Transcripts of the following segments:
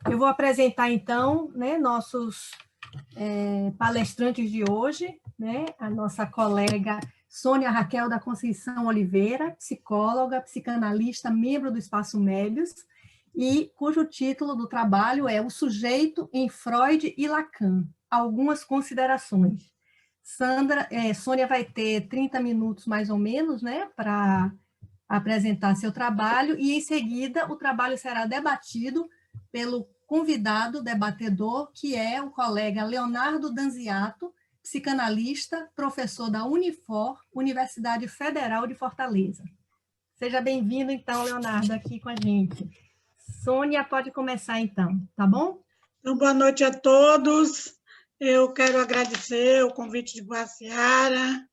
Eu vou apresentar, então, né, nossos palestrantes de hoje, né, a nossa colega Sônia Raquel da Conceição Oliveira, psicóloga, psicanalista, membro do Espaço Mébius, e cujo título do trabalho é O Sujeito em Freud e Lacan, algumas considerações. Sônia vai ter 30 minutos, mais ou menos, né, para apresentar seu trabalho, e, em seguida, o trabalho será debatido pelo convidado debatedor, que é o colega Leonardo Danziato, psicanalista, professor da Unifor, Universidade Federal de Fortaleza. Seja bem-vindo, então, Leonardo, aqui com a gente. Sônia, pode começar, então, tá bom? Então, boa noite a todos. Eu quero agradecer o convite de Guaciara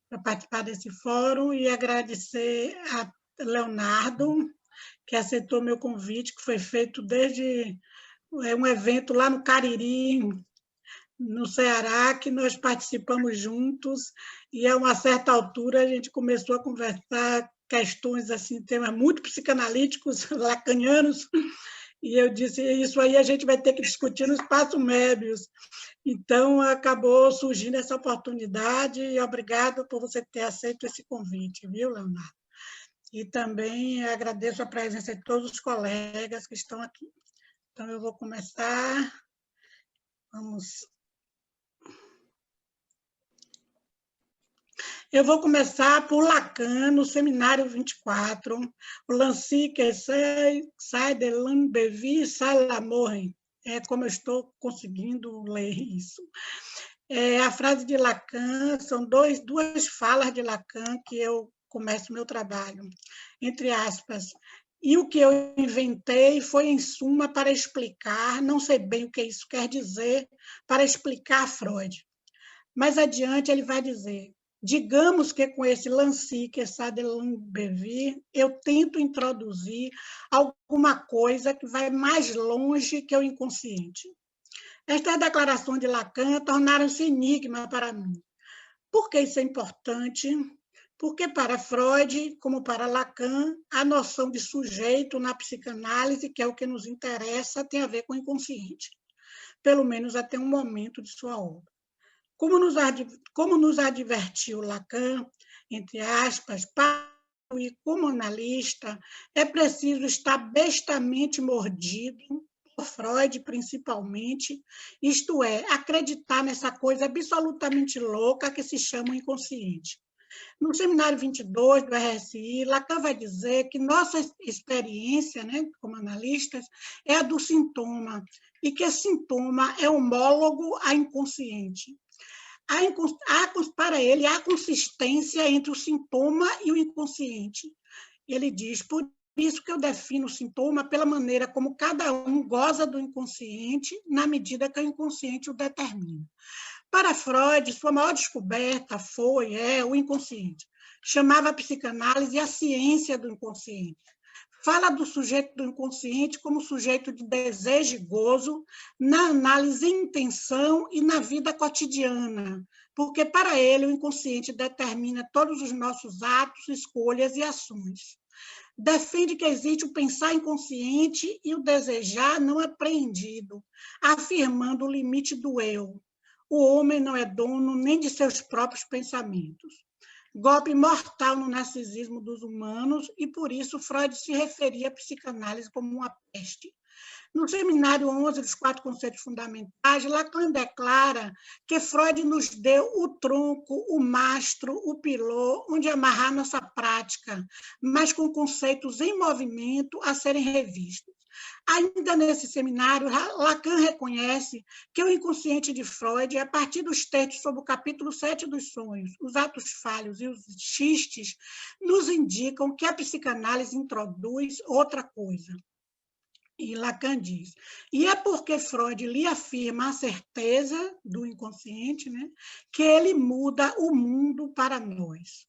para participar desse fórum e agradecer a Leonardo, que aceitou meu convite, que foi feito desde um evento lá no Cariri, no Ceará, que nós participamos juntos, e a uma certa altura a gente começou a conversar questões, assim, temas muito psicanalíticos, lacanianos, e eu disse, isso aí a gente vai ter que discutir no Espaço Mébius. Então, acabou surgindo essa oportunidade, e obrigado por você ter aceito esse convite, viu, Leonardo? E também agradeço a presença de todos os colegas que estão aqui. Então, eu vou começar. Eu vou começar por Lacan, no Seminário 24, o Lancy que sai de l'Ambevi, sai la morre. É como eu estou conseguindo ler isso. A frase de Lacan, são duas falas de Lacan que eu começo meu trabalho, entre aspas. E o que eu inventei foi, em suma, para explicar, não sei bem o que isso quer dizer, para explicar Freud. Mais adiante, ele vai dizer, digamos que com esse Lancy, que é de l'Ambevi, eu tento introduzir alguma coisa que vai mais longe que o inconsciente. Estas declarações de Lacan tornaram-se enigma para mim. Por que isso é importante? Porque para Freud, como para Lacan, a noção de sujeito na psicanálise, que é o que nos interessa, tem a ver com o inconsciente, pelo menos até um momento de sua obra. Como nos advertiu Lacan, entre aspas, para e como analista, é preciso estar bestamente mordido, por Freud principalmente, isto é, acreditar nessa coisa absolutamente louca que se chama inconsciente. No seminário 22 do RSI, Lacan vai dizer que nossa experiência, né, como analistas, é a do sintoma, e que sintoma é homólogo a inconsciente. Para ele, há consistência entre o sintoma e o inconsciente. Ele diz, por isso que eu defino o sintoma pela maneira como cada um goza do inconsciente, na medida que o inconsciente o determina. Para Freud, sua maior descoberta é o inconsciente. Chamava a psicanálise a ciência do inconsciente. Fala do sujeito do inconsciente como sujeito de desejo e gozo na análise em intenção e na vida cotidiana, porque para ele o inconsciente determina todos os nossos atos, escolhas e ações. Defende que existe o pensar inconsciente e o desejar não apreendido, afirmando o limite do eu. O homem não é dono nem de seus próprios pensamentos. Golpe mortal no narcisismo dos humanos, e por isso Freud se referia à psicanálise como uma peste. No seminário 11 dos 4 conceitos fundamentais, Lacan declara que Freud nos deu o tronco, o mastro, o pilô, onde amarrar nossa prática, mas com conceitos em movimento a serem revistos. Ainda nesse seminário, Lacan reconhece que o inconsciente de Freud, a partir dos textos sobre o capítulo 7 dos sonhos, os atos falhos e os xistes, nos indicam que a psicanálise introduz outra coisa. E Lacan diz, e é porque Freud lhe afirma a certeza do inconsciente, né, que ele muda o mundo para nós.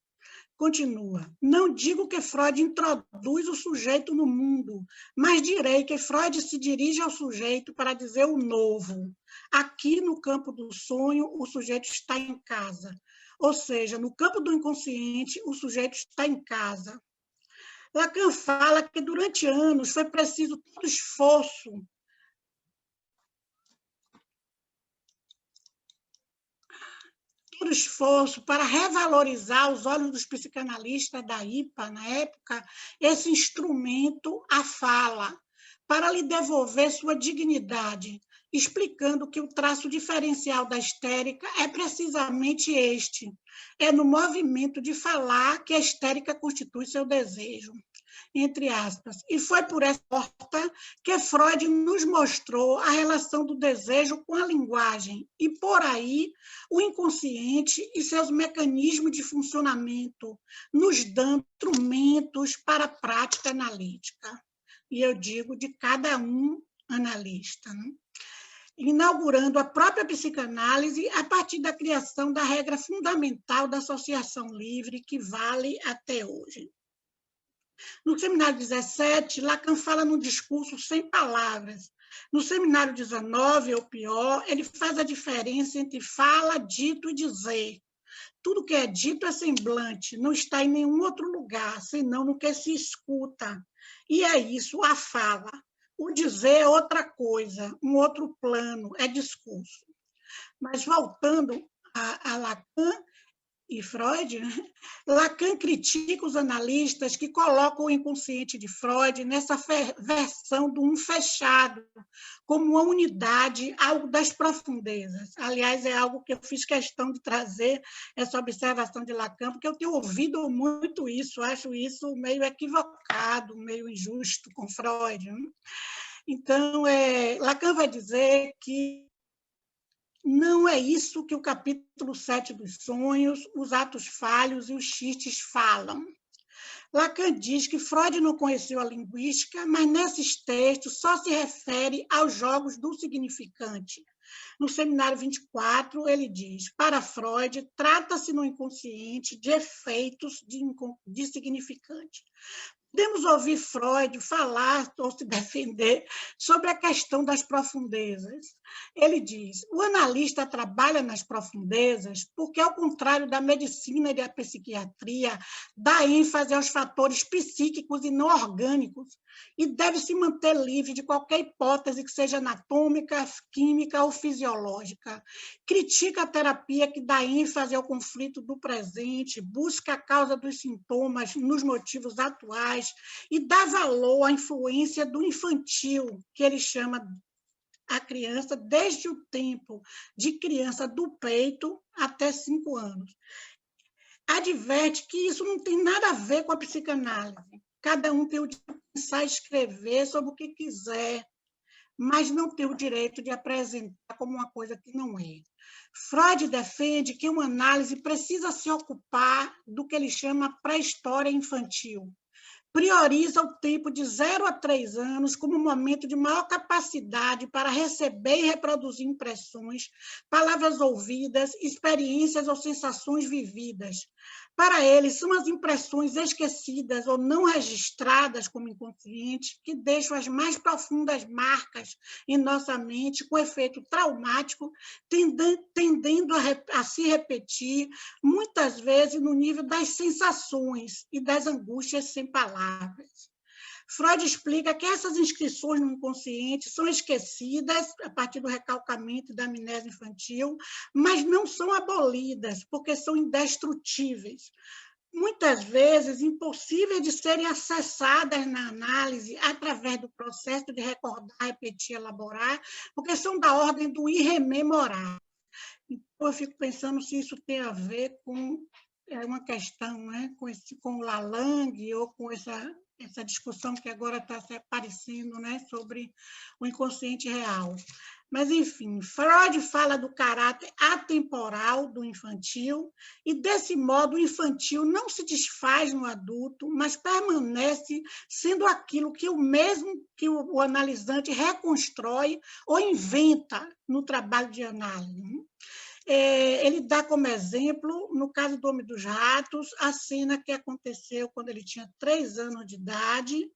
Continua, não digo que Freud introduz o sujeito no mundo, mas direi que Freud se dirige ao sujeito para dizer o novo. Aqui, no campo do sonho, o sujeito está em casa. Ou seja, no campo do inconsciente, o sujeito está em casa. Lacan fala que durante anos foi preciso todo esforço outro esforço para revalorizar, aos olhos dos psicanalistas da IPA, na época, esse instrumento, a fala, para lhe devolver sua dignidade, explicando que o traço diferencial da histérica é precisamente este, é no movimento de falar que a histérica constitui seu desejo, entre aspas. E foi por essa porta que Freud nos mostrou a relação do desejo com a linguagem, e por aí o inconsciente e seus mecanismos de funcionamento, nos dando instrumentos para a prática analítica. E eu digo de cada um analista, né? Inaugurando a própria psicanálise a partir da criação da regra fundamental da associação livre, que vale até hoje. No seminário 17, Lacan fala num discurso sem palavras. No seminário 19, ou pior, ele faz a diferença entre fala, dito e dizer. Tudo que é dito é semblante, não está em nenhum outro lugar, senão no que se escuta. E é isso, a fala. O dizer é outra coisa, um outro plano, é discurso. Mas voltando a Lacan e Freud, Lacan critica os analistas que colocam o inconsciente de Freud nessa versão do um fechado, como uma unidade, algo das profundezas. Aliás, é algo que eu fiz questão de trazer, essa observação de Lacan, porque eu tenho ouvido muito isso, acho isso meio equivocado, meio injusto com Freud. Então, Lacan vai dizer que não é isso que o capítulo 7 dos sonhos, os atos falhos e os xistes falam. Lacan diz que Freud não conheceu a linguística, mas nesses textos só se refere aos jogos do significante. No seminário 24, ele diz, para Freud, trata-se no inconsciente de efeitos de significante. Podemos ouvir Freud falar ou se defender sobre a questão das profundezas. Ele diz, o analista trabalha nas profundezas porque, ao contrário da medicina e da psiquiatria, dá ênfase aos fatores psíquicos e não orgânicos e deve se manter livre de qualquer hipótese que seja anatômica, química ou fisiológica. Critica a terapia que dá ênfase ao conflito do presente, busca a causa dos sintomas nos motivos atuais, e dá valor à influência do infantil, que ele chama a criança desde o tempo de criança do peito até 5 anos. Adverte que isso não tem nada a ver com a psicanálise. Cada um tem o direito de pensar e escrever sobre o que quiser, mas não tem o direito de apresentar como uma coisa que não é. Freud defende que uma análise precisa se ocupar do que ele chama pré-história infantil. Prioriza o tempo de 0 a 3 anos como um momento de maior capacidade para receber e reproduzir impressões, palavras ouvidas, experiências ou sensações vividas. Para ele, são as impressões esquecidas ou não registradas como inconscientes que deixam as mais profundas marcas em nossa mente, com efeito traumático, tendendo a se repetir, muitas vezes no nível das sensações e das angústias sem palavras. Freud explica que essas inscrições no inconsciente são esquecidas a partir do recalcamento e da amnésia infantil, mas não são abolidas, porque são indestrutíveis. Muitas vezes impossíveis de serem acessadas na análise através do processo de recordar, repetir, elaborar, porque são da ordem do irrememorável. Então, eu fico pensando se isso tem a ver com uma questão, né, com o Lalande ou com essa discussão que agora está aparecendo, né, sobre o inconsciente real. Mas, enfim, Freud fala do caráter atemporal do infantil e, desse modo, o infantil não se desfaz no adulto, mas permanece sendo aquilo que o mesmo que o analisante reconstrói ou inventa no trabalho de análise. Ele dá como exemplo, no caso do Homem dos Ratos, a cena que aconteceu quando ele tinha 3 anos de idade,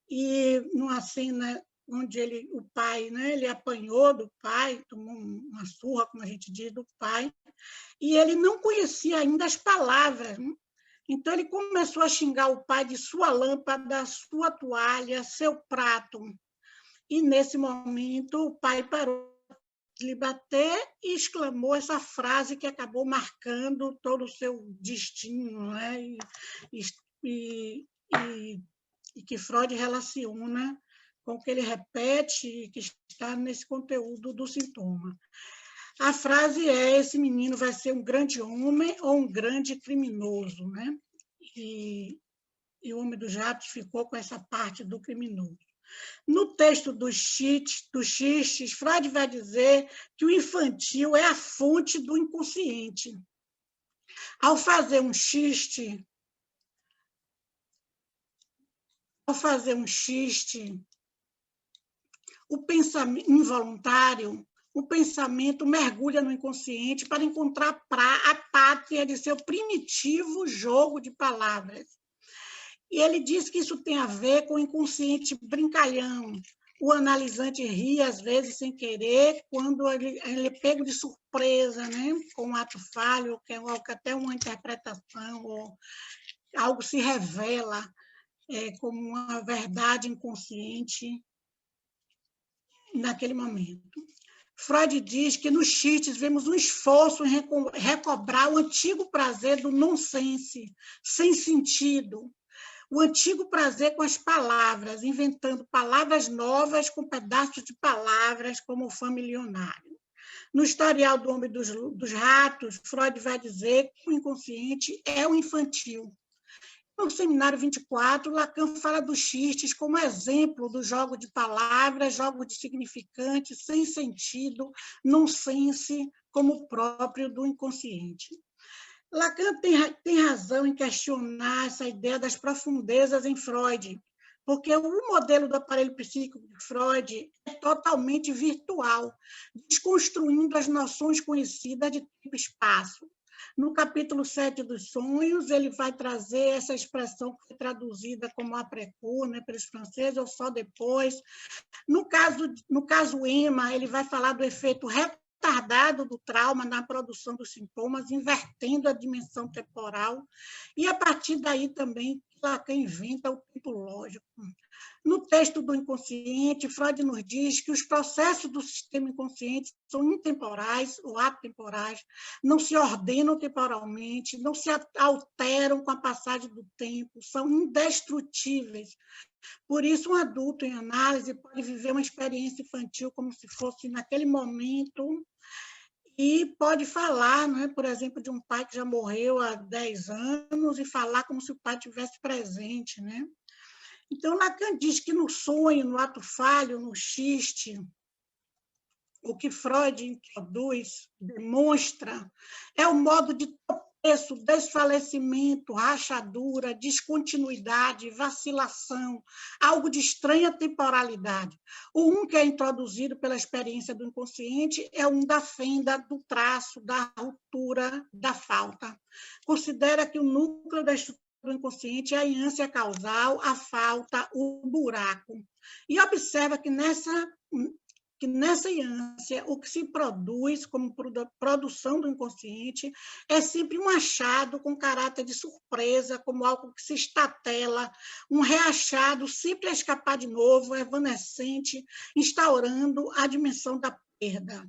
e numa cena onde o pai, né, ele apanhou do pai, tomou uma surra, como a gente diz, do pai, e ele não conhecia ainda as palavras. Então, ele começou a xingar o pai de sua lâmpada, sua toalha, seu prato. E, nesse momento, o pai parou lhe bater e exclamou essa frase que acabou marcando todo o seu destino, né? E, e que Freud relaciona com o que ele repete e que está nesse conteúdo do sintoma. A frase é: esse menino vai ser um grande homem ou um grande criminoso, né? E o Homem dos Ratos ficou com essa parte do criminoso. No texto dos xistes, Freud vai dizer que o infantil é a fonte do inconsciente. Ao fazer um xiste, o pensamento involuntário, o pensamento mergulha no inconsciente para encontrar a pátria de seu primitivo jogo de palavras. E ele diz que isso tem a ver com o inconsciente brincalhão. O analisante ri, às vezes, sem querer, quando ele é pego de surpresa, né? Com um ato falho, ou até uma interpretação, ou algo se revela como uma verdade inconsciente naquele momento. Freud diz que nos xistes vemos um esforço em recobrar o antigo prazer do nonsense, sem sentido, o antigo prazer com as palavras, inventando palavras novas com pedaços de palavras, como o fã milionário. No Historial do Homem dos Ratos, Freud vai dizer que o inconsciente é o infantil. No Seminário 24, Lacan fala dos xistes como exemplo do jogo de palavras, jogo de significante, sem sentido, nonsense, como próprio do inconsciente. Lacan tem razão em questionar essa ideia das profundezas em Freud, porque o modelo do aparelho psíquico de Freud é totalmente virtual, desconstruindo as noções conhecidas de tempo e espaço. No capítulo 7 dos Sonhos, ele vai trazer essa expressão que foi traduzida como après-coup, né, pelos franceses, ou só depois. No caso Emma, ele vai falar do efeito retardado do trauma na produção dos sintomas, invertendo a dimensão temporal, e a partir daí também Lacan inventa o tempo lógico. No texto do inconsciente, Freud nos diz que os processos do sistema inconsciente são intemporais ou atemporais, não se ordenam temporalmente, não se alteram com a passagem do tempo, são indestrutíveis. Por isso, um adulto em análise pode viver uma experiência infantil como se fosse naquele momento e pode falar, né, por exemplo, de um pai que já morreu há 10 anos e falar como se o pai estivesse presente, né? Então, Lacan diz que no sonho, no ato falho, no xiste, o que Freud introduz, demonstra, é o modo de tropeço, desfalecimento, rachadura, descontinuidade, vacilação, algo de estranha temporalidade. O que é introduzido pela experiência do inconsciente é da fenda, do traço, da ruptura, da falta. Considera que o núcleo da estrutura do inconsciente é a ânsia causal, a falta, o buraco. E observa que nessa ânsia, o que se produz como produção do inconsciente é sempre um achado com caráter de surpresa, como algo que se estatela, um reachado sempre a escapar de novo, evanescente, instaurando a dimensão da perda.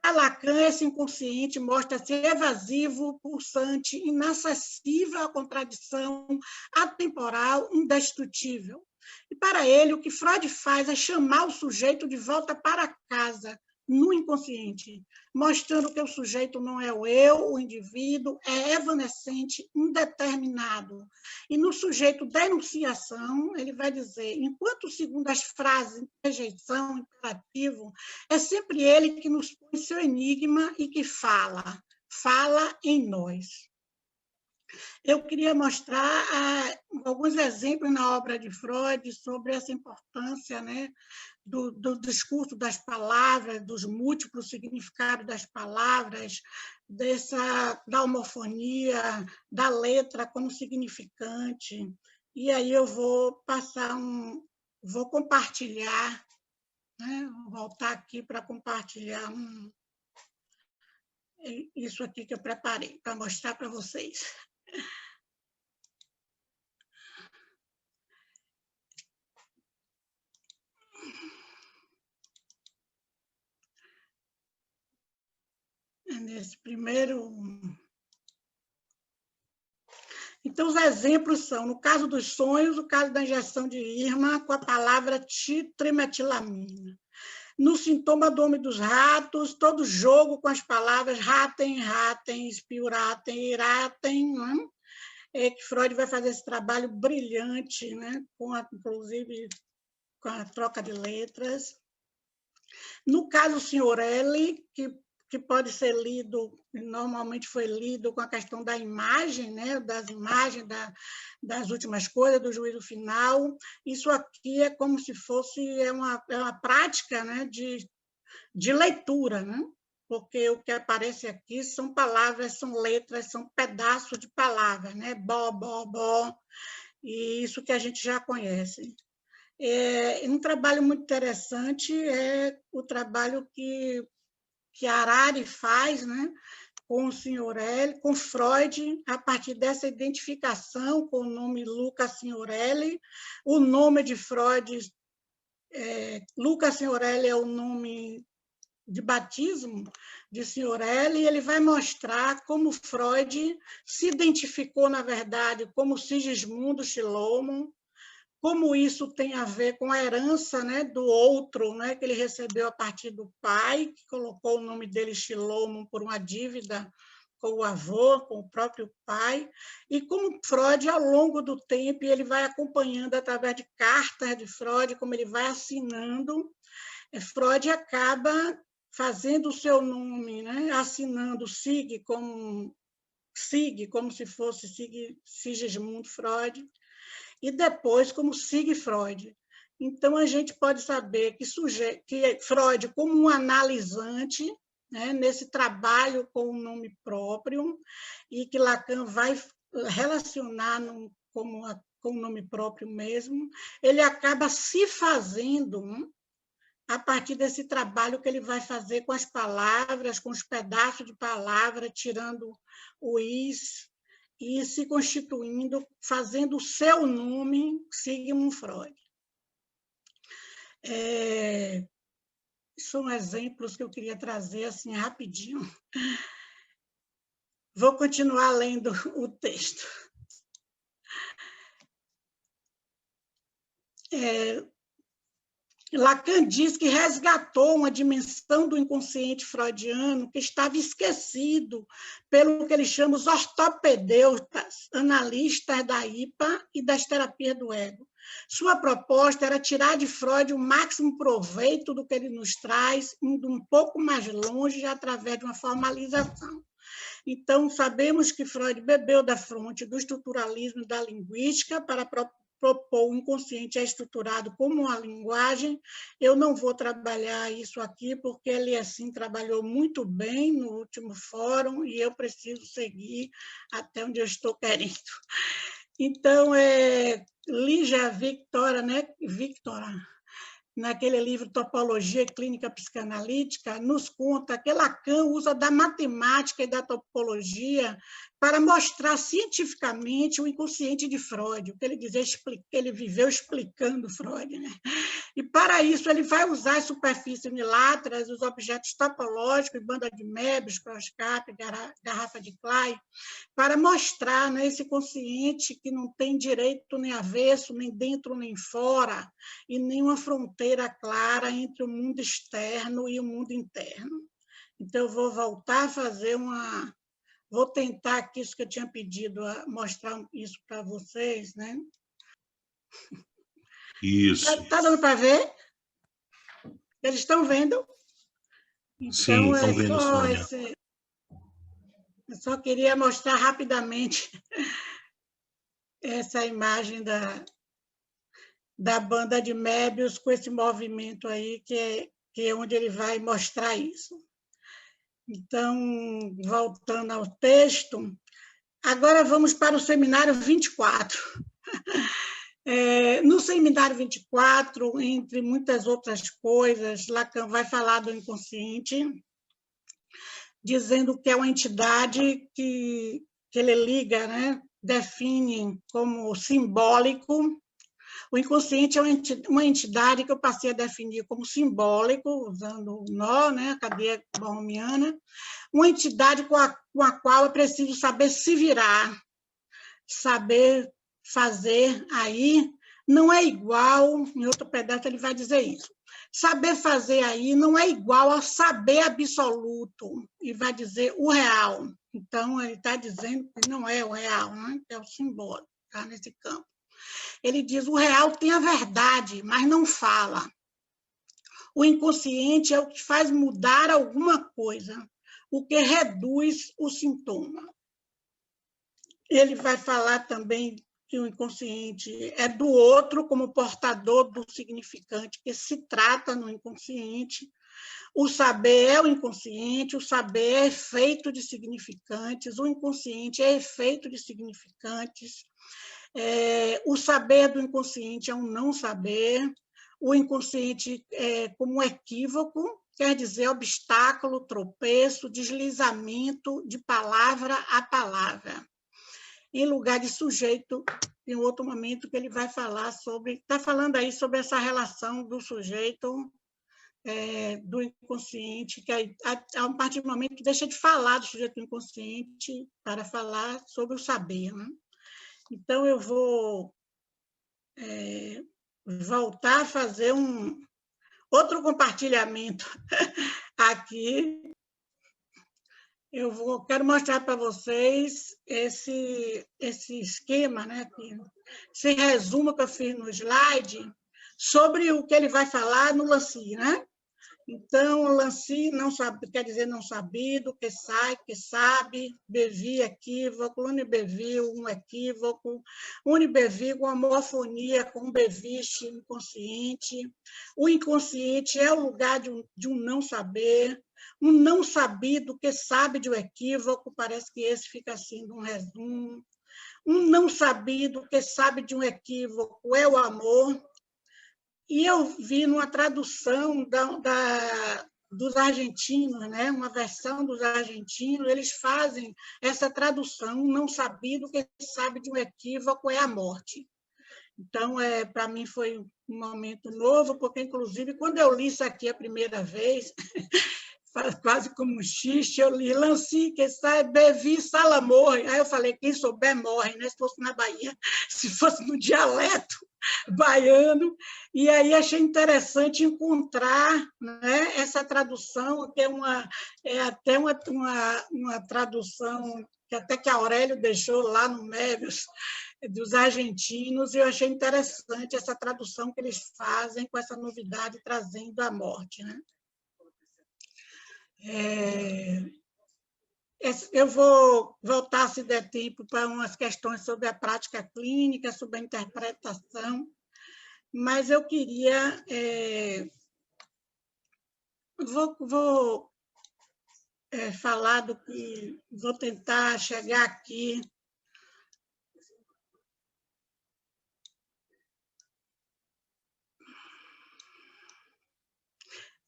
Para Lacan, esse inconsciente mostra-se evasivo, pulsante, inacessível à contradição, atemporal, indestrutível. E para ele, o que Freud faz é chamar o sujeito de volta para casa, no inconsciente, mostrando que o sujeito não é o eu, o indivíduo, é evanescente, indeterminado. E no sujeito da enunciação, ele vai dizer, enquanto segundo as frases interjeição, imperativo, é sempre ele que nos põe seu enigma e que fala em nós. Eu queria mostrar alguns exemplos na obra de Freud sobre essa importância, né, do discurso das palavras, dos múltiplos significados das palavras, da homofonia, da letra como significante. E aí eu vou vou compartilhar, né, vou voltar aqui para compartilhar isso aqui que eu preparei para mostrar para vocês. nesse primeiro... Então, os exemplos são, no caso dos sonhos, o caso da injeção de Irma com a palavra trimetilamina. No sintoma do homem dos ratos, todo jogo com as palavras ratem, ratem, spiuratem, iratem, né? Que Freud vai fazer esse trabalho brilhante, né? Inclusive com a troca de letras. No caso Signorelli, que pode ser lido, normalmente foi lido com a questão da imagem, né? Das imagens, das últimas coisas, do juízo final. Isso aqui é como se fosse uma prática, né? de leitura, né? Porque o que aparece aqui são palavras, são letras, são pedaços de palavras, né? Bó, bó, bó, e isso que a gente já conhece. Um trabalho muito interessante é o trabalho que Harari faz, né? Com o Signorelli, com Freud, a partir dessa identificação com o nome Luca Signorelli. O nome de Freud, Luca Signorelli é o nome de batismo de Signorelli, e ele vai mostrar como Freud se identificou, na verdade, como Sigismundo Shlomo, como isso tem a ver com a herança, né, do outro, né, que ele recebeu a partir do pai, que colocou o nome dele Shlomo por uma dívida com o avô, com o próprio pai, e como Freud, ao longo do tempo, ele vai acompanhando através de cartas de Freud, como ele vai assinando, Freud acaba fazendo o seu nome, né, assinando Sig como se fosse Sigismund Freud, e depois como Sigfreud. Então, a gente pode saber que Freud, como um analisante, né, nesse trabalho com o nome próprio, e que Lacan vai relacionar com o nome próprio mesmo, ele acaba se fazendo a partir desse trabalho que ele vai fazer com as palavras, com os pedaços de palavra, tirando o is, e se constituindo, fazendo o seu nome, Sigmund Freud. São exemplos que eu queria trazer assim rapidinho. Vou continuar lendo o texto. Lacan diz que resgatou uma dimensão do inconsciente freudiano que estava esquecido pelo que ele chama os ortopedeutas, analistas da IPA e das terapias do ego. Sua proposta era tirar de Freud o máximo proveito do que ele nos traz, indo um pouco mais longe através de uma formalização. Então, sabemos que Freud bebeu da fonte do estruturalismo e da linguística para propor o inconsciente é estruturado como uma linguagem. Eu não vou trabalhar isso aqui, porque ele, assim, trabalhou muito bem no último fórum e eu preciso seguir até onde eu estou querendo. Então, Lígia Victora, né? Naquele livro Topologia Clínica Psicanalítica, nos conta que Lacan usa da matemática e da topologia para mostrar cientificamente o inconsciente de Freud, o que ele dizia, ele viveu explicando Freud, né? E, para isso, ele vai usar as superfícies uniláteras, os objetos topológicos, banda de Möbius, Crosskart, garrafa de Klein, para mostrar, né, esse consciente que não tem direito nem avesso, nem dentro nem fora, e nenhuma fronteira clara entre o mundo externo e o mundo interno. Então, eu vou voltar a fazer uma... Vou tentar aqui, isso que eu tinha pedido, mostrar isso para vocês, né? Isso. Está dando para ver? Eles estão vendo? Então, sim, estão vendo, Sônia. Eu só queria mostrar rapidamente essa imagem da banda de Möbius com esse movimento aí, que é onde ele vai mostrar isso. Então, voltando ao texto, agora vamos para o seminário 24. No seminário 24, entre muitas outras coisas, Lacan vai falar do inconsciente, dizendo que é uma entidade que ele liga, né, define como simbólico, O inconsciente é uma entidade que eu passei a definir como simbólico, usando o nó, né, a cadeia borromiana, uma entidade com a qual é preciso saber se virar, saber fazer aí, não é igual, em outro pedaço ele vai dizer isso, saber fazer aí não é igual ao saber absoluto, e vai dizer o real. Então, ele está dizendo que não é o real, né? É o simbólico, está nesse campo. Ele diz, o real tem a verdade, mas não fala. O inconsciente é o que faz mudar alguma coisa, o que reduz o sintoma. Ele vai falar também que o inconsciente é do outro como portador do significante que se trata no inconsciente. O saber é o inconsciente, o saber é efeito de significantes, o inconsciente é efeito de significantes. O saber do inconsciente é um não saber. O inconsciente é como um equívoco, quer dizer obstáculo, tropeço, deslizamento de palavra a palavra. Em lugar de sujeito, em outro momento que ele vai falar sobre, está falando aí sobre essa relação do sujeito, do inconsciente, que a partir do momento que deixa de falar do sujeito inconsciente para falar sobre o saber, né? Então, eu vou voltar a fazer outro compartilhamento aqui. Quero mostrar para vocês esse esquema, né, esse resumo que eu fiz no slide, sobre o que ele vai falar no Lancy, né? Então, o Lancy não sabe, quer dizer não sabido, que sai, que sabe, bevi, equívoco, unibevi, um equívoco, unibevi com homofonia com beviche, inconsciente. O inconsciente é o lugar de um não saber, um não sabido que sabe de um equívoco, parece que esse fica assim, num resumo. Um não sabido que sabe de um equívoco é o amor. E eu vi numa tradução dos argentinos, né? Uma versão dos argentinos, eles fazem essa tradução, não sabido que sabe de um equívoco é a morte. Então, para mim foi um momento novo, porque, inclusive, quando eu li isso aqui a primeira vez, quase como um xixi, eu li Lancy, que sai, bevi, sala morre. Aí eu falei, quem souber morre, né? Se fosse na Bahia, se fosse no dialeto baiano, e aí achei interessante encontrar, né, essa tradução, que é até uma tradução que até que Aurélio deixou lá no Mébius, dos argentinos, e eu achei interessante essa tradução que eles fazem com essa novidade, trazendo a morte, né? Eu vou voltar, se der tempo, para umas questões sobre a prática clínica, sobre a interpretação, mas eu queria... Vou falar do que... Vou tentar chegar aqui...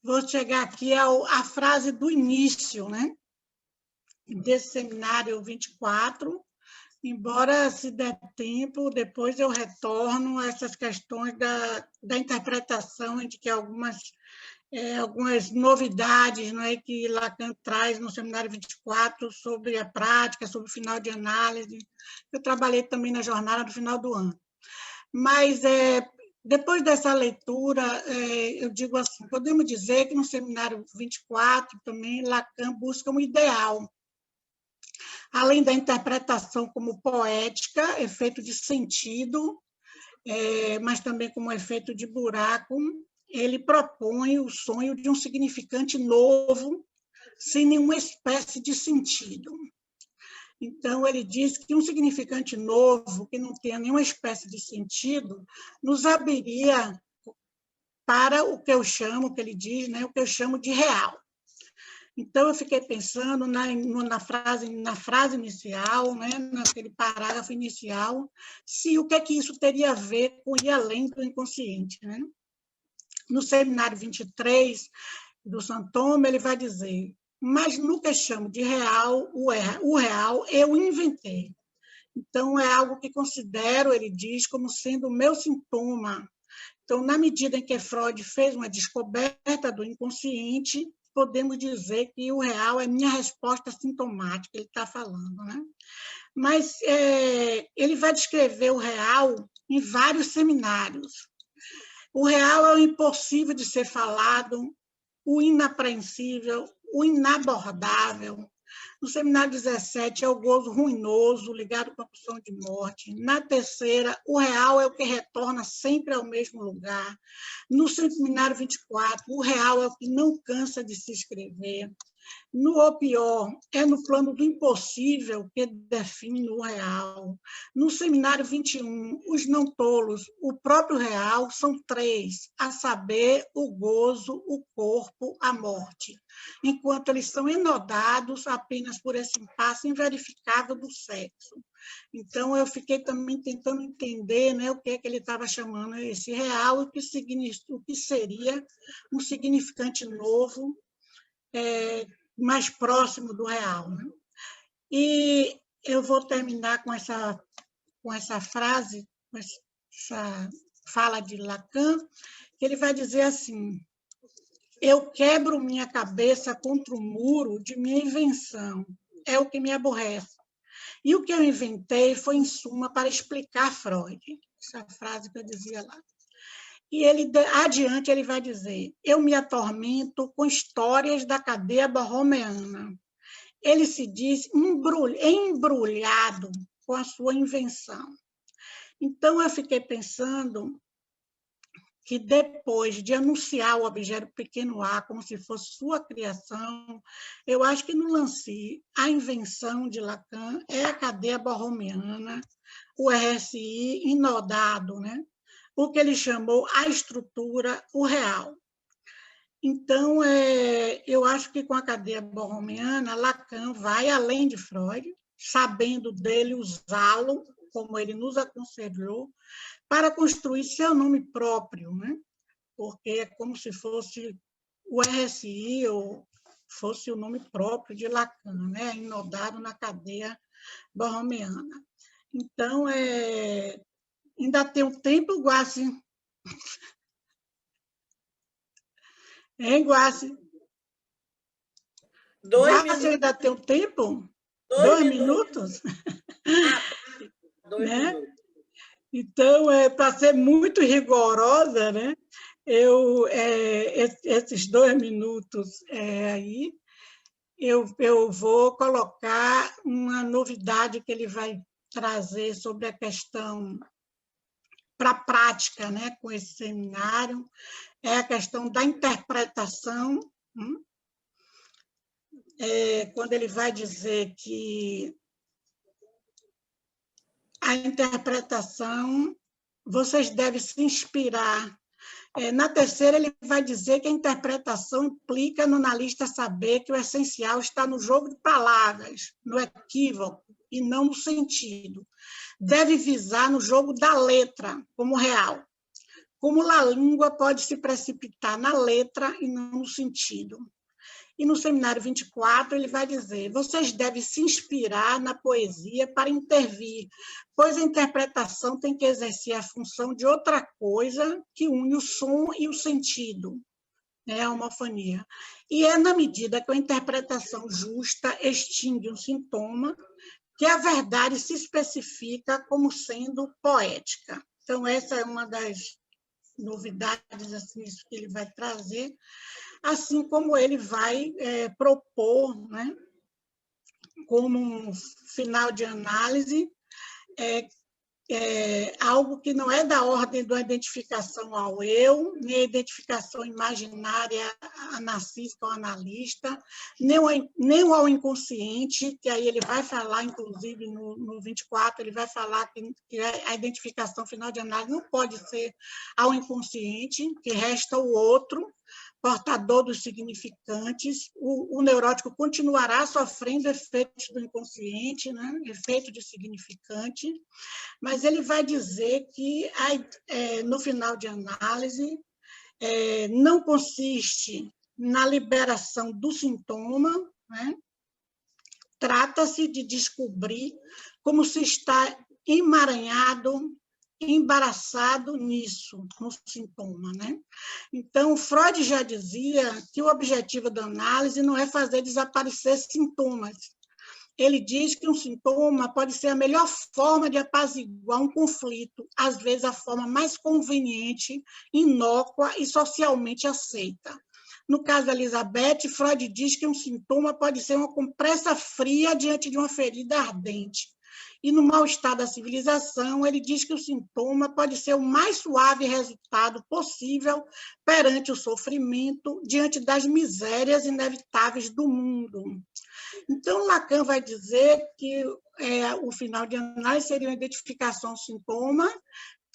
Vou chegar aqui à frase do início, né? Desse seminário 24, embora, se der tempo, depois eu retorno a essas questões da interpretação, de que algumas novidades, não é, que Lacan traz no seminário 24 sobre a prática, sobre o final de análise. Eu trabalhei também na jornada do final do ano. Mas, depois dessa leitura, eu digo assim, podemos dizer que no seminário 24 também Lacan busca um ideal, além da interpretação como poética, efeito de sentido, mas também como efeito de buraco, ele propõe o sonho de um significante novo, sem nenhuma espécie de sentido. Então, ele diz que um significante novo, que não tenha nenhuma espécie de sentido, nos abriria para o que eu chamo, que ele diz, né, o que eu chamo de real. Então, eu fiquei pensando na frase inicial, né, naquele parágrafo inicial, se o que é que isso teria a ver com ir além do inconsciente, né? No seminário 23 do Santoma, ele vai dizer, mas no que chamo de real, o real eu inventei. Então, é algo que considero, ele diz, como sendo o meu sintoma. Então, na medida em que Freud fez uma descoberta do inconsciente, podemos dizer que o real é minha resposta sintomática, ele está falando, né? Mas ele vai descrever o real em vários seminários. O real é o impossível de ser falado, o inapreensível, o inabordável. No seminário 17 é o gozo ruinoso, ligado com a pulsão de morte. Na terceira, o real é o que retorna sempre ao mesmo lugar. No seminário 24, o real é o que não cansa de se escrever. No ou pior, é no plano do impossível que define o real. No seminário 21, os não tolos, o próprio real, são três, a saber, o gozo, o corpo, a morte, enquanto eles são enodados apenas por esse impasse inverificável do sexo. Então, eu fiquei também tentando entender, né, o que é que ele estava chamando esse real e o que seria um significante novo, mais próximo do real. Né? E eu vou terminar com essa frase, com essa fala de Lacan, que ele vai dizer assim: eu quebro minha cabeça contra o muro de minha invenção, é o que me aborrece. E o que eu inventei foi, em suma, para explicar Freud. Essa frase que eu dizia lá. E adiante ele vai dizer: eu me atormento com histórias da cadeia borromeana. Ele se diz embrulhado com a sua invenção. Então, eu fiquei pensando que depois de anunciar o objeto pequeno a como se fosse sua criação, eu acho que no lance a invenção de Lacan é a cadeia borromeana, o RSI inodado, né? O que ele chamou a estrutura, o real. Então, eu acho que com a cadeia borromeana, Lacan vai além de Freud, sabendo dele usá-lo, como ele nos aconselhou, para construir seu nome próprio, né? Porque é como se fosse o RSI ou fosse o nome próprio de Lacan, né? Inodado na cadeia borromeana. Então, ainda tem um tempo, Guassi. Hein, Guassi? Guassi ainda tem um tempo? 2 minutos? Ah, 2 né? minutos. Então, para ser muito rigorosa, né? Esses 2 minutos aí, eu vou colocar uma novidade que ele vai trazer sobre a questão para a prática, né, com esse seminário, é a questão da interpretação, quando ele vai dizer que a interpretação, vocês devem se inspirar. Na terceira, ele vai dizer que a interpretação implica no analista saber que o essencial está no jogo de palavras, no equívoco, e não no sentido. Deve visar no jogo da letra, como real. Como a língua pode se precipitar na letra e não no sentido. E no seminário 24, ele vai dizer: vocês devem se inspirar na poesia para intervir, pois a interpretação tem que exercer a função de outra coisa que une o som e o sentido, a homofonia. E é na medida que a interpretação justa extingue um sintoma que a verdade se especifica como sendo poética. Então, essa é uma das novidades assim, que ele vai trazer, assim como ele vai propor, né, como um final de análise, algo que não é da ordem da identificação ao eu, nem a identificação imaginária a narcísica ou analista, nem ao inconsciente, que aí ele vai falar, inclusive, no 24, ele vai falar que a identificação final de análise não pode ser ao inconsciente, que resta o outro, portador dos significantes, o neurótico continuará sofrendo efeitos do inconsciente, né? Efeito de significante, mas ele vai dizer que, no final de análise, não consiste na liberação do sintoma, né? trata-se de descobrir como se está emaranhado, embaraçado nisso, no sintoma, né? Então, Freud já dizia que o objetivo da análise não é fazer desaparecer sintomas. Ele diz que um sintoma pode ser a melhor forma de apaziguar um conflito, às vezes a forma mais conveniente, inócua e socialmente aceita. No caso da Elizabeth, Freud diz que um sintoma pode ser uma compressa fria diante de uma ferida ardente. E no mal-estar da civilização, ele diz que o sintoma pode ser o mais suave resultado possível perante o sofrimento, diante das misérias inevitáveis do mundo. Então, Lacan vai dizer que o final de análise seria uma identificação do sintoma,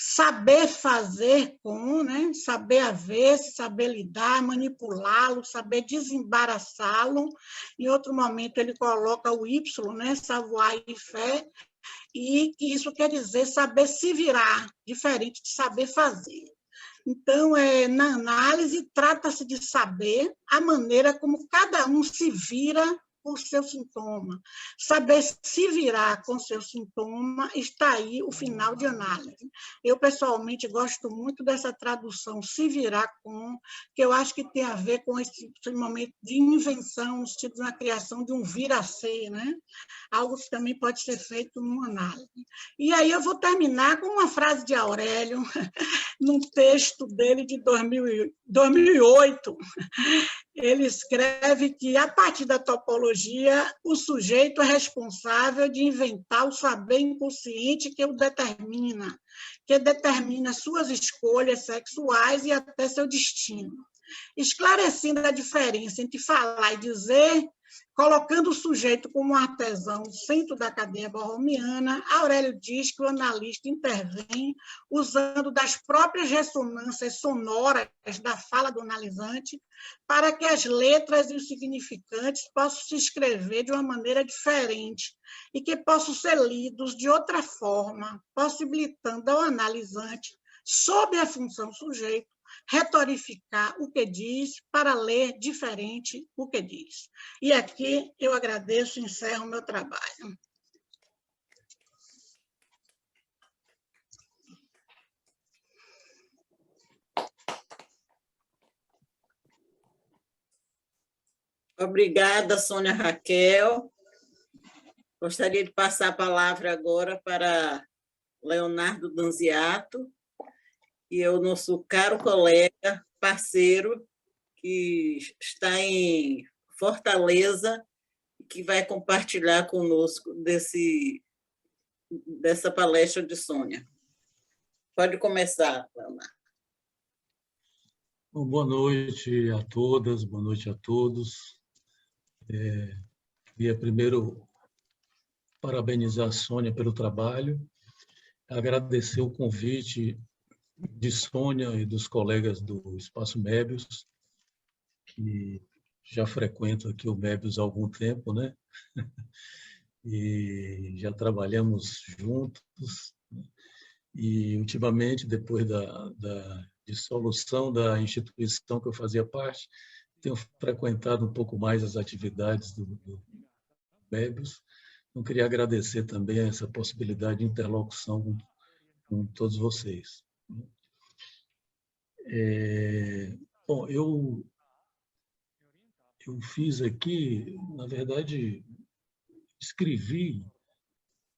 saber fazer com, né? Saber haver-se, saber lidar, manipulá-lo, saber desembaraçá-lo. Em outro momento, ele coloca o Y, né? Savoir e fé, e que isso quer dizer saber se virar, diferente de saber fazer. Então, na análise, trata-se de saber a maneira como cada um se vira por seu sintoma. Saber se virar com seu sintoma, está aí o final de análise. Eu, pessoalmente, gosto muito dessa tradução, se virar com, que eu acho que tem a ver com esse momento de invenção, no sentido da criação de um vir-a-ser, né? Algo que também pode ser feito numa análise. E aí eu vou terminar com uma frase de Aurélio, num texto dele de 2008, ele escreve que, a partir da topologia, o sujeito é responsável de inventar o saber inconsciente que que determina suas escolhas sexuais e até seu destino. Esclarecendo a diferença entre falar e dizer, colocando o sujeito como um artesão no centro da cadeia borromiana, Aurélio diz que o analista intervém usando das próprias ressonâncias sonoras da fala do analisante para que as letras e os significantes possam se escrever de uma maneira diferente e que possam ser lidos de outra forma, possibilitando ao analisante, sob a função sujeito, retorificar o que diz para ler diferente o que diz. E aqui eu agradeço e encerro o meu trabalho. Obrigada, Sônia Raquel. Gostaria de passar a palavra agora para Leonardo Danziato, e é o nosso caro colega, parceiro, que está em Fortaleza, que vai compartilhar conosco dessa palestra de Sônia. Pode começar, Leonardo. Bom, boa noite a todas, boa noite a todos. Queria primeiro parabenizar a Sônia pelo trabalho, agradecer o convite de Sônia e dos colegas do Espaço Mébius, que já frequentam aqui o Mébius há algum tempo, né? E já trabalhamos juntos. E, ultimamente, depois da dissolução da instituição que eu fazia parte, tenho frequentado um pouco mais as atividades do Mébius. Então, queria agradecer também essa possibilidade de interlocução com todos vocês. Bom, eu fiz aqui, na verdade, escrevi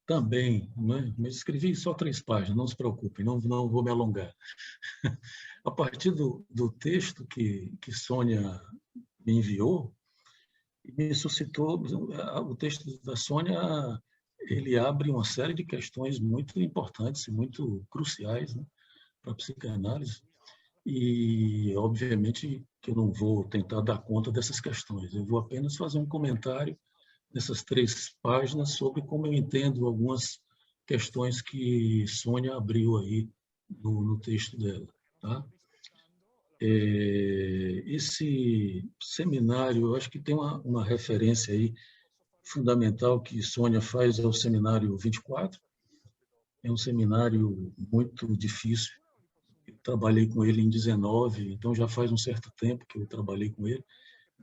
também, né? Mas escrevi só 3 páginas, não se preocupem, não vou me alongar. A partir do texto que Sônia me enviou, me suscitou, o texto da Sônia, ele abre uma série de questões muito importantes e muito cruciais, né, para a psicanálise, e, obviamente, que eu não vou tentar dar conta dessas questões, eu vou apenas fazer um comentário nessas 3 páginas sobre como eu entendo algumas questões que Sônia abriu aí no texto dela. Tá? Esse seminário, eu acho que tem uma referência aí fundamental que Sônia faz ao seminário 24. É um seminário muito difícil. Eu trabalhei com ele em 19, então já faz um certo tempo que eu trabalhei com ele,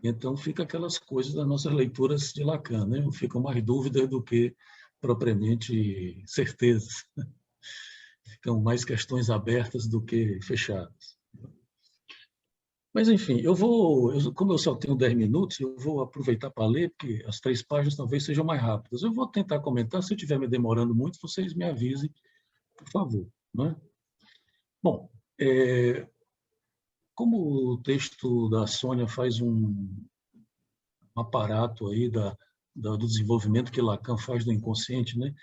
Então, fica aquelas coisas das nossas leituras de Lacan, né? Ficam mais dúvidas do que propriamente certezas. Ficam mais questões abertas do que fechadas. Mas, enfim, como eu só tenho 10 minutos, eu vou aproveitar para ler, porque as 3 páginas talvez sejam mais rápidas. Eu vou tentar comentar, se eu estiver me demorando muito, vocês me avisem, por favor. Né? Bom, como o texto da Sônia faz um aparato aí do desenvolvimento que Lacan faz do inconsciente, né?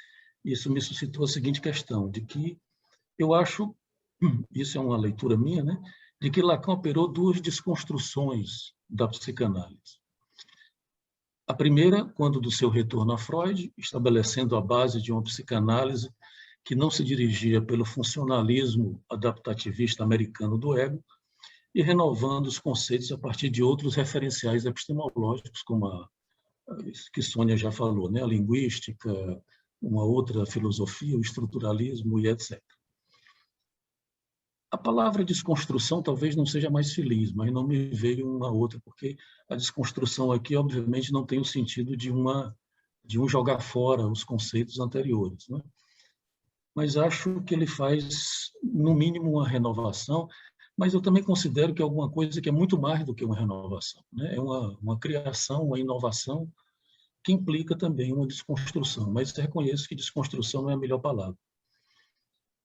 Isso me suscitou a seguinte questão, de que eu acho, isso é uma leitura minha, né? De que Lacan operou 2 desconstruções da psicanálise. A primeira, quando do seu retorno a Freud, estabelecendo a base de uma psicanálise que não se dirigia pelo funcionalismo adaptativista americano do ego, e renovando os conceitos a partir de outros referenciais epistemológicos, como que Sônia já falou, né? A linguística, uma outra filosofia, o estruturalismo e etc. A palavra desconstrução talvez não seja mais feliz, mas não me veio uma outra, porque a desconstrução aqui, obviamente, não tem o sentido de um jogar fora os conceitos anteriores, né? Mas acho que ele faz, no mínimo, uma renovação, mas eu também considero que é alguma coisa que é muito mais do que uma renovação, né? É uma criação, uma inovação, que implica também uma desconstrução, mas reconheço que desconstrução não é a melhor palavra.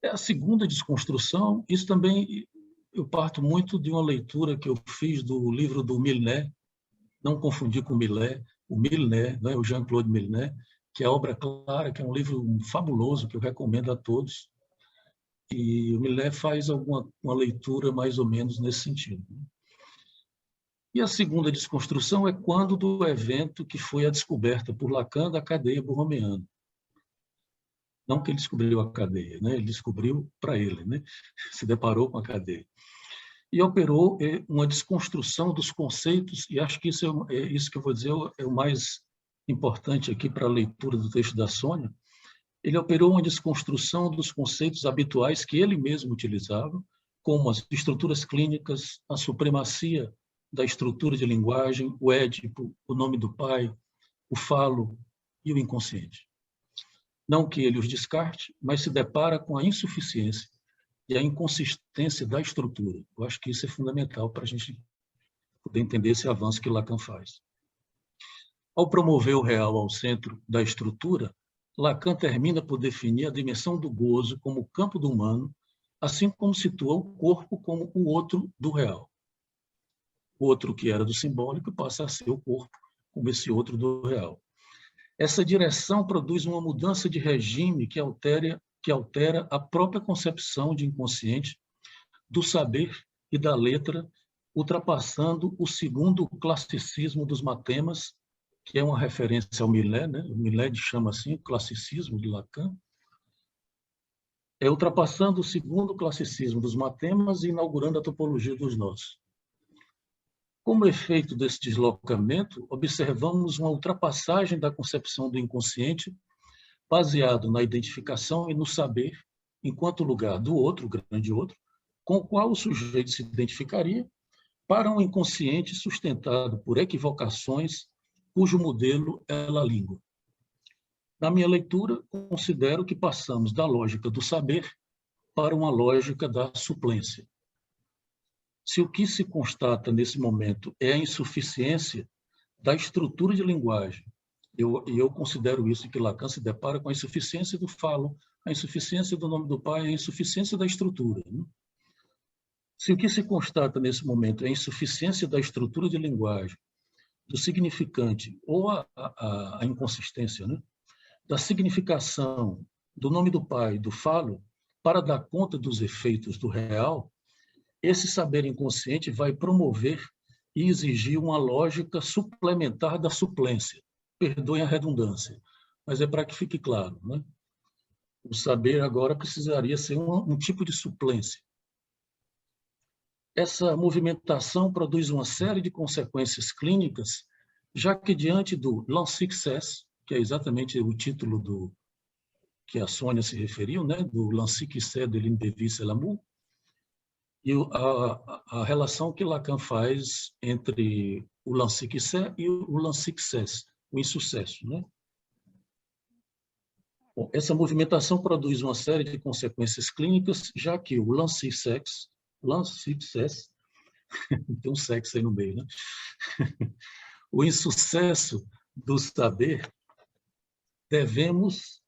A segunda desconstrução, isso também, eu parto muito de uma leitura que eu fiz do livro do Milner, não confundir com Millet, o Milner, né, o Jean-Claude Milner, que é a Obra Clara, que é um livro fabuloso, que eu recomendo a todos. E o Millet faz uma leitura mais ou menos nesse sentido. E a segunda desconstrução é quando do evento que foi a descoberta por Lacan da cadeia borromeana. Não que ele descobriu a cadeia, né? Ele descobriu para ele, né? Se deparou com a cadeia. E operou uma desconstrução dos conceitos, e acho que isso que eu vou dizer é o mais importante aqui para a leitura do texto da Sônia. Ele operou uma desconstrução dos conceitos habituais que ele mesmo utilizava, como as estruturas clínicas, a supremacia da estrutura de linguagem, o Édipo, o nome do pai, o falo e o inconsciente. Não que ele os descarte, mas se depara com a insuficiência e a inconsistência da estrutura. Eu acho que isso é fundamental para a gente poder entender esse avanço que Lacan faz. Ao promover o real ao centro da estrutura, Lacan termina por definir a dimensão do gozo como o campo do humano, assim como situa o corpo como o outro do real. O outro que era do simbólico passa a ser o corpo como esse outro do real. Essa direção produz uma mudança de regime que altera a própria concepção de inconsciente, do saber e da letra, ultrapassando o segundo classicismo dos matemas, que é uma referência ao Millet, né? O Millet chama assim o classicismo de Lacan, ultrapassando o segundo classicismo dos matemas e inaugurando a topologia dos nós. Como efeito desse deslocamento, observamos uma ultrapassagem da concepção do inconsciente, baseado na identificação e no saber, enquanto lugar do outro, o grande outro, com o qual o sujeito se identificaria, para um inconsciente sustentado por equivocações, cujo modelo é a língua. Na minha leitura, considero que passamos da lógica do saber para uma lógica da suplência. Se o que se constata nesse momento é a insuficiência da estrutura de linguagem, eu considero isso, que Lacan se depara com a insuficiência do falo, a insuficiência do nome do pai, a insuficiência da estrutura. Né? Se o que se constata nesse momento é a insuficiência da estrutura de linguagem, do significante ou a inconsistência, né? Da significação do nome do pai, do falo, para dar conta dos efeitos do real, esse saber inconsciente vai promover e exigir uma lógica suplementar da suplência. Perdoem a redundância, mas é para que fique claro, né? O saber agora precisaria ser um tipo de suplência. Essa movimentação produz uma série de consequências clínicas, já que diante do l'ensuccès, que é exatamente o título que a Sônia se referiu, né? Do l'ensuccès de l'indévis et l'amour, e a relação que Lacan faz entre o l'insuccès e o l'insuccès, o insucesso, né? Bom, essa movimentação produz uma série de consequências clínicas, já que o l'insuccès, tem um sexo aí no meio, né? O insucesso do saber, devemos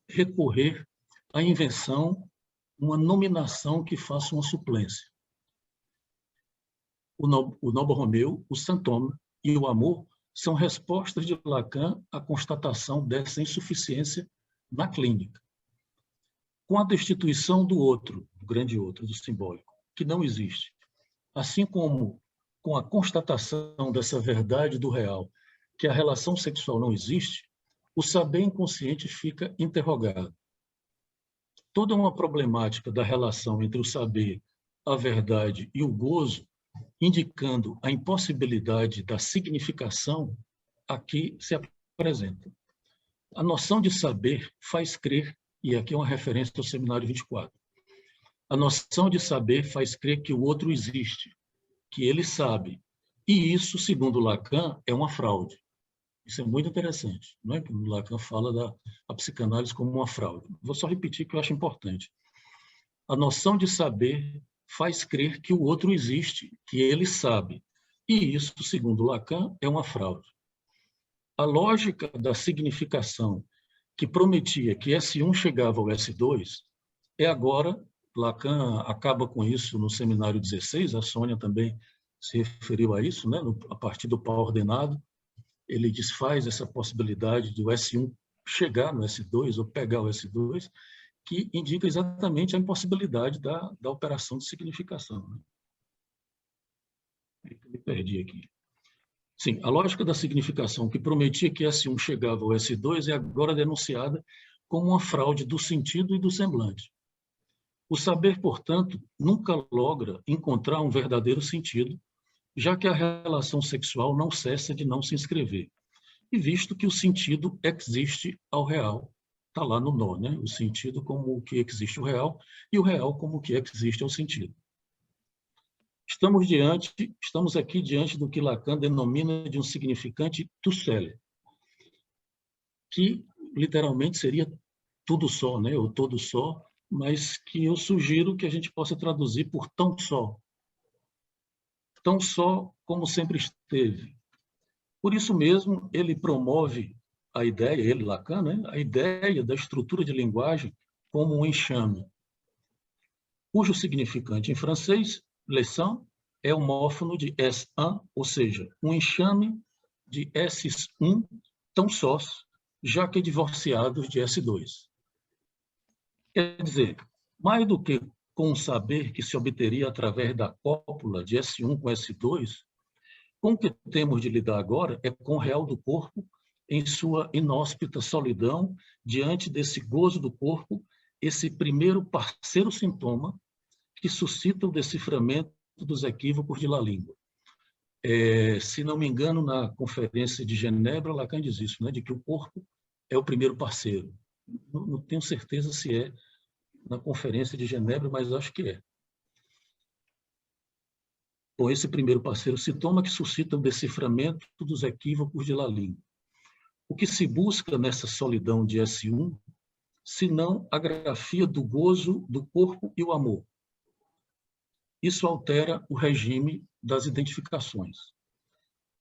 recorrer à invenção, uma nominação que faça uma suplência. O Noble Romeu, o Saint-Homme e o amor são respostas de Lacan à constatação dessa insuficiência na clínica. Com a destituição do outro, do grande outro, do simbólico, que não existe, assim como com a constatação dessa verdade do real, que a relação sexual não existe, o saber inconsciente fica interrogado. Toda uma problemática da relação entre o saber, a verdade e o gozo, indicando a impossibilidade da significação, aqui se apresenta. A noção de saber faz crer, e aqui é uma referência ao Seminário 24, a noção de saber faz crer que o outro existe, que ele sabe. E isso, segundo Lacan, é uma fraude. Isso é muito interessante, não é? Que o Lacan fala da psicanálise como uma fraude. Vou só repetir que eu acho importante. A noção de saber faz crer que o outro existe, que ele sabe. E isso, segundo Lacan, é uma fraude. A lógica da significação que prometia que S1 chegava ao S2 é agora, Lacan acaba com isso no Seminário 16, a Sônia também se referiu a isso, né? A partir do pau ordenado, ele desfaz essa possibilidade do S1 chegar no S2 ou pegar o S2, que indica exatamente a impossibilidade da operação de significação. Né? Me perdi aqui. Sim, a lógica da significação que prometia que S1 chegava ao S2 é agora denunciada como uma fraude do sentido e do semblante. O saber, portanto, nunca logra encontrar um verdadeiro sentido, já que a relação sexual não cessa de não se inscrever. E visto que o sentido existe ao real, está lá no nó, né? O sentido como o que existe ao real e o real como o que existe ao sentido. Estamos aqui diante do que Lacan denomina de um significante tout seul, que literalmente seria tudo só, né? Ou todo só, mas que eu sugiro que a gente possa traduzir por tão só. Tão só como sempre esteve. Por isso mesmo, ele promove a ideia, ele, Lacan, né? A ideia da estrutura de linguagem como um enxame, cujo significante em francês, leçon, é homófono de S1, ou seja, um enxame de S1 tão sós, já que divorciados de S2. Quer dizer, mais do que com o saber que se obteria através da cópula de S1 com S2, com o que temos de lidar agora é com o real do corpo em sua inóspita solidão diante desse gozo do corpo, esse primeiro parceiro sintoma que suscita o deciframento dos equívocos de La Língua. Se não me engano, na Conferência de Genebra, Lacan diz isso, né, de que o corpo é o primeiro parceiro. Não tenho certeza se é na Conferência de Genebra, mas acho que é. Bom, esse primeiro parceiro sintoma que suscita o deciframento dos equívocos de La Língua. O que se busca nessa solidão de S1, senão a grafia do gozo do corpo e o amor. Isso altera o regime das identificações.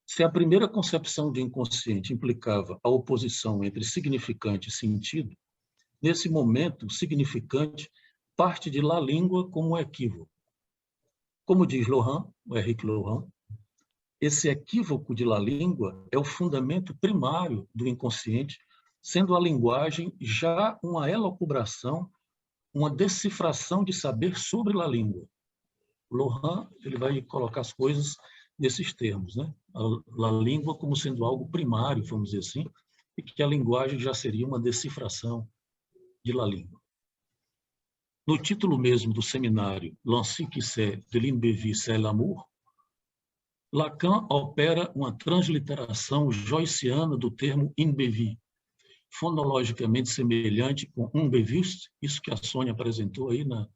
Se a primeira concepção de inconsciente implicava a oposição entre significante e sentido, nesse momento, o significante parte de La Língua como um equívoco. Como diz Laurent, o Henrique Laurent, esse equívoco de La Língua é o fundamento primário do inconsciente, sendo a linguagem já uma elucubração, uma decifração de saber sobre La Língua. Laurent, ele vai colocar as coisas nesses termos, né? A língua como sendo algo primário, vamos dizer assim, e que a linguagem já seria uma decifração de La Língua. No título mesmo do seminário, L'Ansiquissé de l'Inbevi, c'est l'amour, Lacan opera uma transliteração joyciana do termo inbevi, fonologicamente semelhante com unbewusst, isso que a Sônia apresentou aí no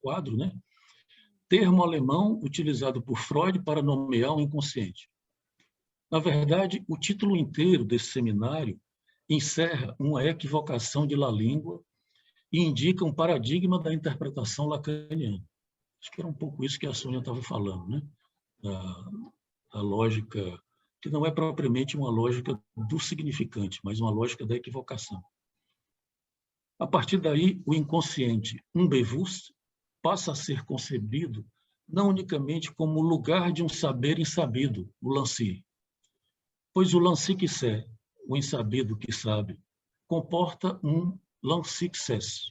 quadro, né? termo alemão utilizado por Freud para nomear o inconsciente. Na verdade, o título inteiro desse seminário encerra uma equivocação de La Língua e indica um paradigma da interpretação lacaniana. Acho que era um pouco isso que a Sônia estava falando, né? A lógica, que não é propriamente uma lógica do significante, mas uma lógica da equivocação. A partir daí, o inconsciente, unbewusst, passa a ser concebido não unicamente como lugar de um saber insabido, o Lancy, pois o Lancy que sé, o insabido que sabe, comporta um Lancy-success,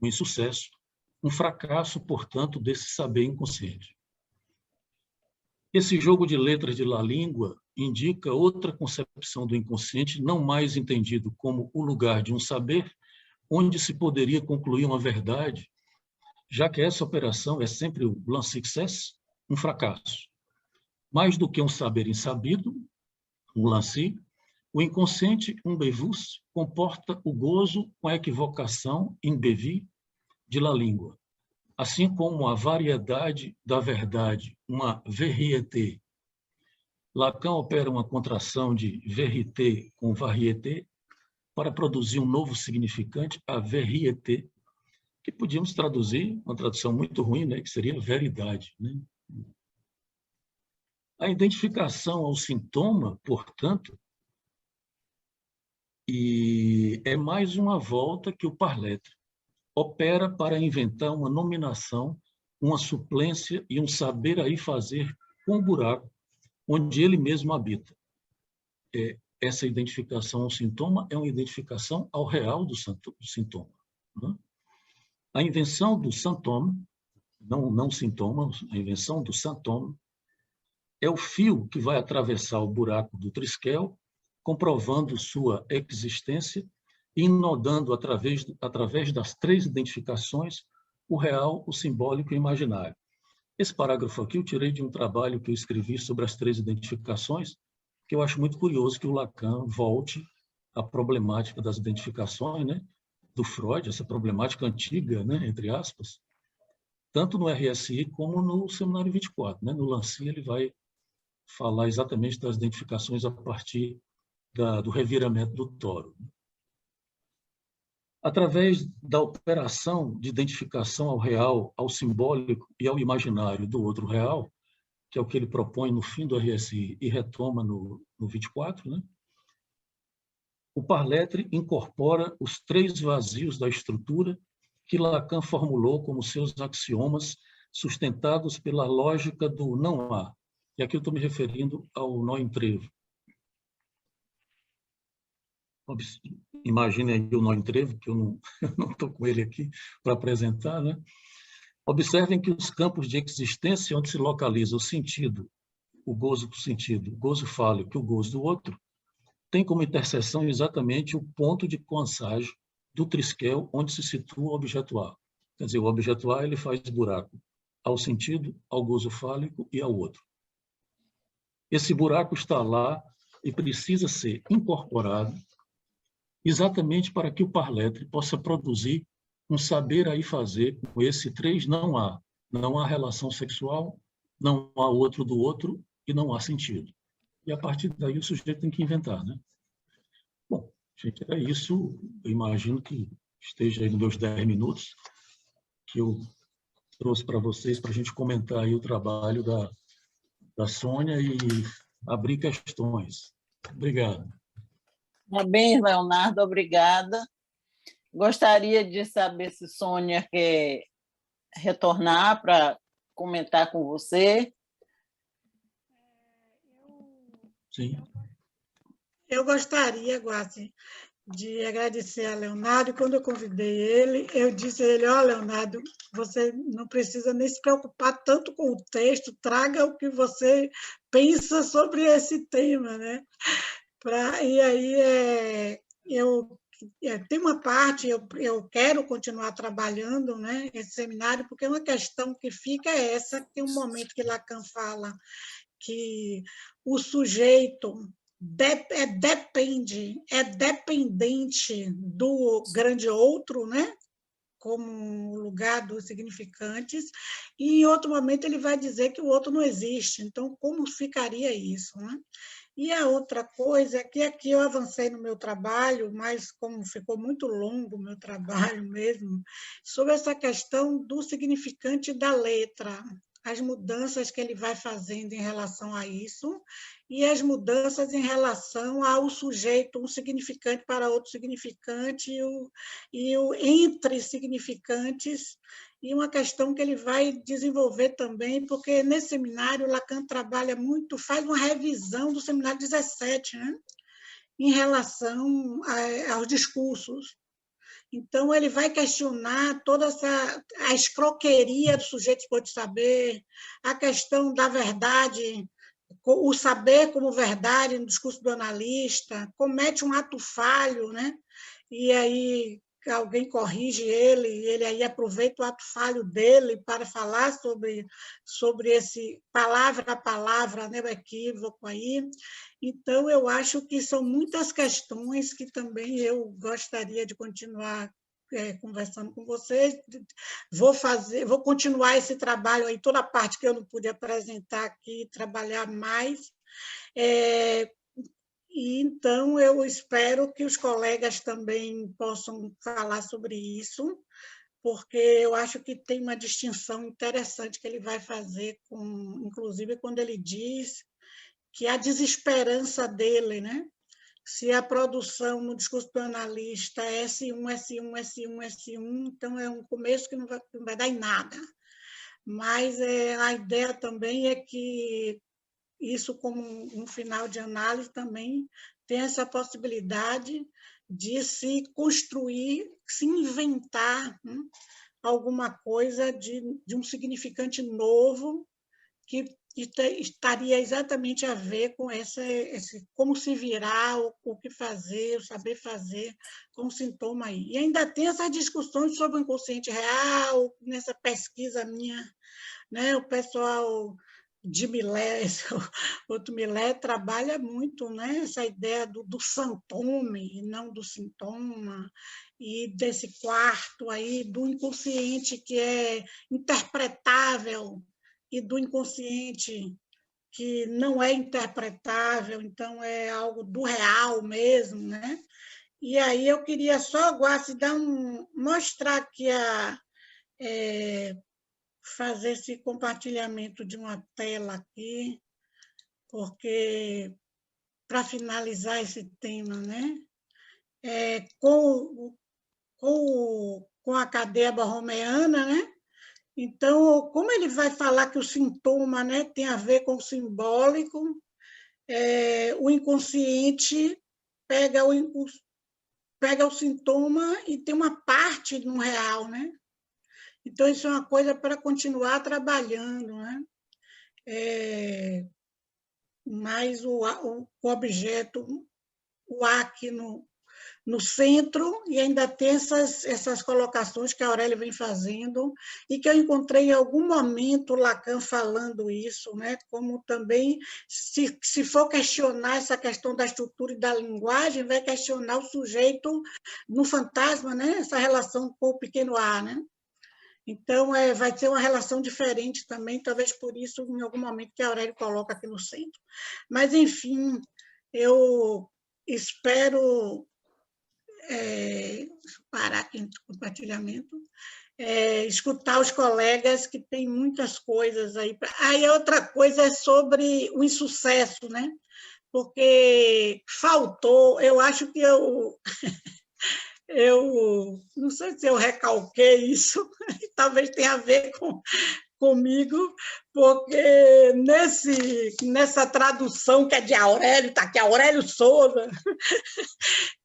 um insucesso, um fracasso, portanto, desse saber inconsciente. Esse jogo de letras de La Língua indica outra concepção do inconsciente, não mais entendido como o lugar de um saber, onde se poderia concluir uma verdade, já que essa operação é sempre o Lancy-success, um fracasso. Mais do que um saber insabido, um Lancy, o inconsciente unbewusst comporta o gozo com a equivocação imbevi de La Língua, assim como a variedade da verdade, uma vérité. Lacan opera uma contração de vérité com variété para produzir um novo significante, a vérité, que podíamos traduzir, uma tradução muito ruim, né, que seria veridade, né? A identificação ao sintoma, portanto, é mais uma volta que o Parletre opera para inventar uma nominação, uma suplência e um saber aí fazer com o buraco onde ele mesmo habita. Essa identificação ao sintoma é uma identificação ao real do sintoma, né? A invenção do sintoma, não sintoma, a invenção do sintoma é o fio que vai atravessar o buraco do Triskel, comprovando sua existência e inodando através das três identificações o real, o simbólico e o imaginário. Esse parágrafo aqui eu tirei de um trabalho que eu escrevi sobre as três identificações, que eu acho muito curioso que o Lacan volte à problemática das identificações, né, do Freud, essa problemática antiga, né, entre aspas, tanto no RSI como no Seminário 24. Né? No Lancy ele vai falar exatamente das identificações a partir do reviramento do toro. Através da operação de identificação ao real, ao simbólico e ao imaginário do outro real, que é o que ele propõe no fim do RSI e retoma no 24, né? O Parletre incorpora os três vazios da estrutura que Lacan formulou como seus axiomas sustentados pela lógica do não há. E aqui eu estou me referindo ao nó em trevo. Imaginem aí o nó em trevo, que eu não estou com ele aqui para apresentar, né? Observem que os campos de existência onde se localiza o sentido, o gozo do sentido, o gozo fálico e o gozo do outro, tem como interseção exatamente o ponto de coansagem do Triskel onde se situa o objeto A. Quer dizer, o objeto A ele faz buraco ao sentido, ao gozo fálico e ao outro. Esse buraco está lá e precisa ser incorporado exatamente para que o Parletre possa produzir um saber aí fazer com esse três não há. Não há relação sexual, não há outro do outro e não há sentido. E a partir daí o sujeito tem que inventar, né? Bom, gente, é isso. Eu imagino que esteja aí nos meus 10 minutos que eu trouxe para vocês para a gente comentar aí o trabalho da Sônia e abrir questões. Obrigado. Bem, Leonardo, obrigada. Gostaria de saber se Sônia quer retornar para comentar com você. Sim. Eu gostaria, Guaci, de agradecer a Leonardo. Quando eu convidei ele, eu disse a ele: Leonardo, você não precisa nem se preocupar tanto com o texto, traga o que você pensa sobre esse tema, né? E aí tem uma parte, eu quero continuar trabalhando, né, esse seminário, porque uma questão que fica é essa, que tem um momento que Lacan fala que o sujeito é dependente do grande outro, né, como o lugar dos significantes, e em outro momento ele vai dizer que o outro não existe. Então, como ficaria isso, né? E a outra coisa é que aqui eu avancei no meu trabalho, mas como ficou muito longo o meu trabalho mesmo, sobre essa questão do significante da letra, as mudanças que ele vai fazendo em relação a isso, e as mudanças em relação ao sujeito, um significante para outro significante, e o entre significantes, e uma questão que ele vai desenvolver também, porque nesse seminário Lacan trabalha muito, faz uma revisão do seminário 17, né? Em relação aos discursos. Então, ele vai questionar toda a escroqueria do sujeito pode saber, a questão da verdade, o saber como verdade no discurso do analista, comete um ato falho, né? E aí alguém corrige ele, e ele aí aproveita o ato falho dele para falar sobre esse palavra a palavra, né, o equívoco aí. Então, eu acho que são muitas questões que também eu gostaria de continuar conversando com vocês. Vou continuar esse trabalho aí, toda a parte que eu não pude apresentar aqui, trabalhar mais. E, então, eu espero que os colegas também possam falar sobre isso, porque eu acho que tem uma distinção interessante que ele vai fazer, inclusive quando ele diz que a desesperança dele, né? Se a produção no discurso do analista é S1, S1, S1, S1, então é um começo que não vai dar em nada. Mas a ideia também é que isso, como um final de análise, também tem essa possibilidade de se construir, se inventar, né, alguma coisa de um significante novo que estaria exatamente a ver com esse como se virar, o que fazer, o saber fazer, como sintoma aí. E ainda tem essas discussões sobre o inconsciente real, nessa pesquisa minha, né, o pessoal de Millet, outro Millet, trabalha muito, né, essa ideia do sintome e não do sintoma, e desse quarto aí do inconsciente que é interpretável e do inconsciente que não é interpretável, então é algo do real mesmo, né? E aí eu queria só agora mostrar aqui fazer esse compartilhamento de uma tela aqui, porque para finalizar esse tema, né? Com a cadeia borromeana, né? Então, como ele vai falar que o sintoma, né, tem a ver com o simbólico, o inconsciente pega o sintoma e tem uma parte no real, né? Então, isso é uma coisa para continuar trabalhando, né? Mas o objeto, o aqui no centro, e ainda tem essas colocações que a Aurélia vem fazendo, e que eu encontrei em algum momento Lacan falando isso, né? Como também, se for questionar essa questão da estrutura e da linguagem, vai questionar o sujeito no fantasma, né? Essa relação com o pequeno A, né? Então, vai ter uma relação diferente também, talvez por isso, em algum momento, que a Aurélia coloca aqui no centro. Mas, enfim, eu espero parar aqui no compartilhamento, escutar os colegas, que tem muitas coisas aí. Aí, outra coisa é sobre o insucesso, né? Porque faltou, eu acho que eu não sei se eu recalquei isso, talvez tenha a ver comigo, porque nessa tradução que é de Aurélio, está aqui, Aurélio Souza,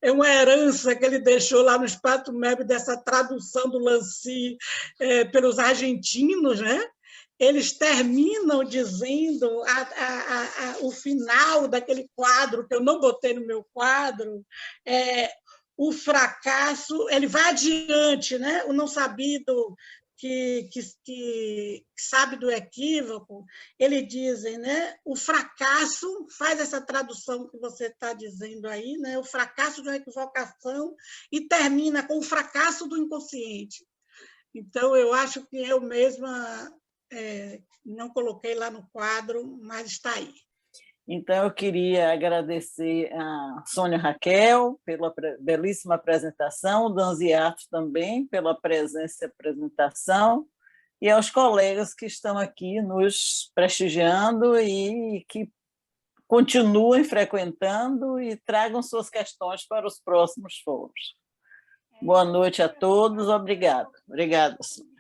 é uma herança que ele deixou lá no Espaço Meb, dessa tradução do Lancy pelos argentinos, né? Eles terminam dizendo o final daquele quadro, que eu não botei no meu quadro, o fracasso, ele vai adiante, né? O não sabido que sabe do equívoco, eles dizem, né? O fracasso, faz essa tradução que você está dizendo aí, né? O fracasso de uma equivocação, e termina com o fracasso do inconsciente. Então, eu acho que eu mesma não coloquei lá no quadro, mas está aí. Então, eu queria agradecer a Sônia Raquel pela belíssima apresentação, o Danziato também pela presença e apresentação, e aos colegas que estão aqui nos prestigiando e que continuem frequentando e tragam suas questões para os próximos fóruns. Boa noite a todos, obrigada. Obrigada, Sônia.